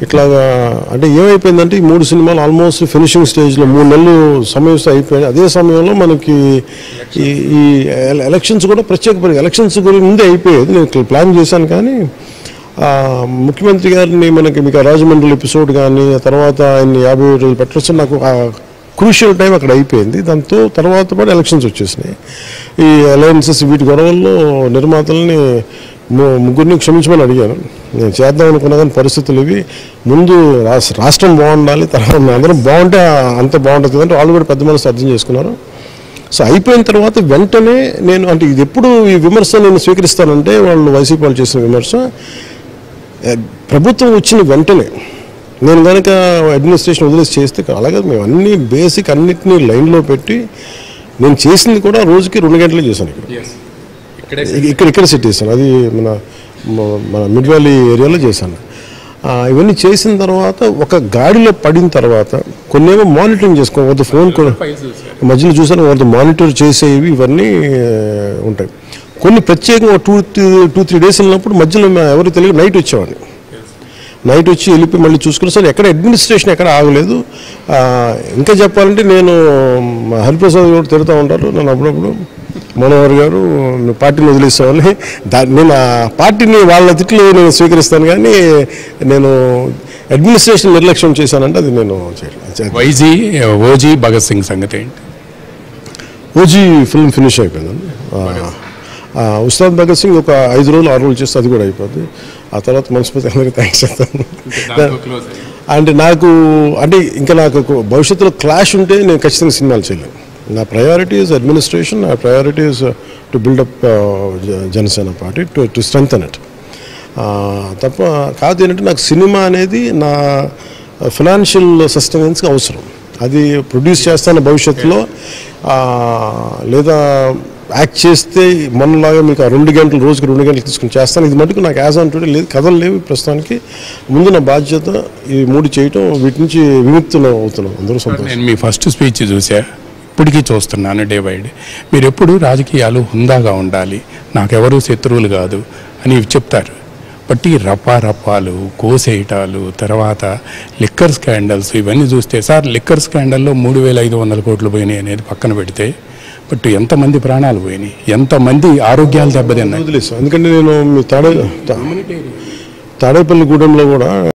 ఇట్లాగా అంటే ఏమైపోయిందంటే ఈ 3 సినిమాలు ఆల్మోస్ట్ ఫినిషింగ్ స్టేజ్లో 3 నెలలు సమయం అయిపోయాయి. అదే సమయంలో మనకి ఈ ఎలక్షన్స్ కూడా ఎలక్షన్స్ గురించి ముందే అయిపోయేది. నేను ప్లాన్ చేశాను కానీ ముఖ్యమంత్రి గారిని మీకు రాజమండ్రి ఎపిసోడ్ కానీ తర్వాత ఆయన్ని 50 రోజులు పెట్టవచ్చు నాకు క్రూషియల్ టైం అక్కడ అయిపోయింది. దాంతో తర్వాత కూడా ఎలక్షన్స్ వచ్చేసినాయి. ఈ అలయన్సెస్ వీటి గొడవల్లో నిర్మాతల్ని ముగ్గురిని క్షమించమని అడిగాను. నేను చేద్దాం అనుకున్నా కానీ పరిస్థితులు ఇవి. ముందు రాష్ట్రం బాగుండాలి, తర్వాత అందరం బాగుంటే అంత బాగుంటుంది అంటే వాళ్ళు కూడా పెద్ద మనసు అర్థం చేసుకున్నారు. సో అయిపోయిన తర్వాత వెంటనే నేను అంటే ఇది ఎప్పుడు ఈ విమర్శ నేను స్వీకరిస్తానంటే వాళ్ళు వైసీపీ వాళ్ళు చేసిన విమర్శ ప్రభుత్వం వచ్చిన వెంటనే నేను కనుక అడ్మినిస్ట్రేషన్ వదిలేసి చేస్తే అలాగే మేము అన్ని బేసిక్ అన్నిటినీ లైన్లో పెట్టి నేను చేసింది కూడా రోజుకి 2 గంటలు చేశాను. ఇక్కడ సెట్ చేశాను. అది మన మిడ్ వ్యాలీ ఏరియాలో చేశాను. ఇవన్నీ చేసిన తర్వాత ఒక గాడిలో పడిన తర్వాత కొన్నేమో మానిటరింగ్ చేసుకో ఫోన్ కూడా మధ్యలో చూసాను వాళ్ళతో మానిటర్ చేసేవి ఇవన్నీ ఉంటాయి. కొన్ని ప్రత్యేకంగా 2-3 డేస్ వెళ్ళినప్పుడు మధ్యలో ఎవరు తెలియదు నైట్ వచ్చేవాడిని. నైట్ వచ్చి వెళ్ళిపోయి మళ్ళీ చూసుకుని సార్ ఎక్కడ అడ్మినిస్ట్రేషన్ ఎక్కడ ఆగలేదు. ఇంకా చెప్పాలంటే నేను హరిప్రసాద్ గారు తిరుగుతూ ఉంటారు నన్ను అప్పుడప్పుడు మనోహర్ గారు పార్టీని వదిలేస్తామని. నేను ఆ పార్టీని వాళ్ళ తిట్లు నేను స్వీకరిస్తాను కానీ నేను అడ్మినిస్ట్రేషన్ నిర్లక్ష్యం చేశానంటే అది నేను చేయలేదు. ఓజీ భగత్ సింగ్ సంగతి ఏంటి? ఓజీ ఫిల్మ్ ఫినిష్ అయిపోయిందండి. ఉస్తాద్ భగత్ సింగ్ ఒక 5 రోజులు 6 రోజులు చేస్తే అది కూడా అయిపోద్ది. ఆ తర్వాత మనస్ఫూర్తి అందరికీ థ్యాంక్స్ చెప్తాను. అంటే ఇంకా నాకు భవిష్యత్తులో క్లాష్ ఉంటే నేను ఖచ్చితంగా సినిమాలు చేయలేను. నా ప్రయారిటీ ఈజ్ అడ్మినిస్ట్రేషన్, నా priority is to buildup Janasena party to strengthen it. తప్ప కాదు ఏంటంటే నాకు సినిమా అనేది నా ఫైనాన్షియల్ సస్టెనెన్స్కి అవసరం. అది ప్రొడ్యూస్ చేస్తాను భవిష్యత్తులో లేదా యాక్ట్ చేస్తే మనలాగా మీకు 2 గంటలు రోజుకి 2 గంటలు తీసుకుని చేస్తాను. ఇది మటుకు నాకు యాజ్ ఆన్ టుడే లేదు, కథలు లేవు ప్రస్తుతానికి. ముందు నా బాధ్యత ఈ 3 చేయటం, వీటి నుంచి విముక్తులు అవుతున్నాం అందరూ సంతోషం. నేను మీ ఫస్ట్ స్పీచ్ చూసా, ఇప్పటికీ చూస్తున్నాను డే బై డే. మీరు ఎప్పుడు రాజకీయాలు హుందాగా ఉండాలి, నాకెవరూ శత్రువులు కాదు అని చెప్తారు. బట్ ఈ రప్పాలు కోసేయటాలు తర్వాత లిక్కర్ స్కాండల్స్ ఇవన్నీ చూస్తే సార్ లిక్కర్ స్కాండల్లో 3,500 కోట్లు పోయినాయి అనేది పక్కన పెడితే బట్ ఎంతమంది ప్రాణాలు పోయినాయి, ఎంతమంది ఆరోగ్యాలు దెబ్బతిన్నాయి. ఎందుకంటే నేను మీ తాడేపల్లిగూడెంలో కూడా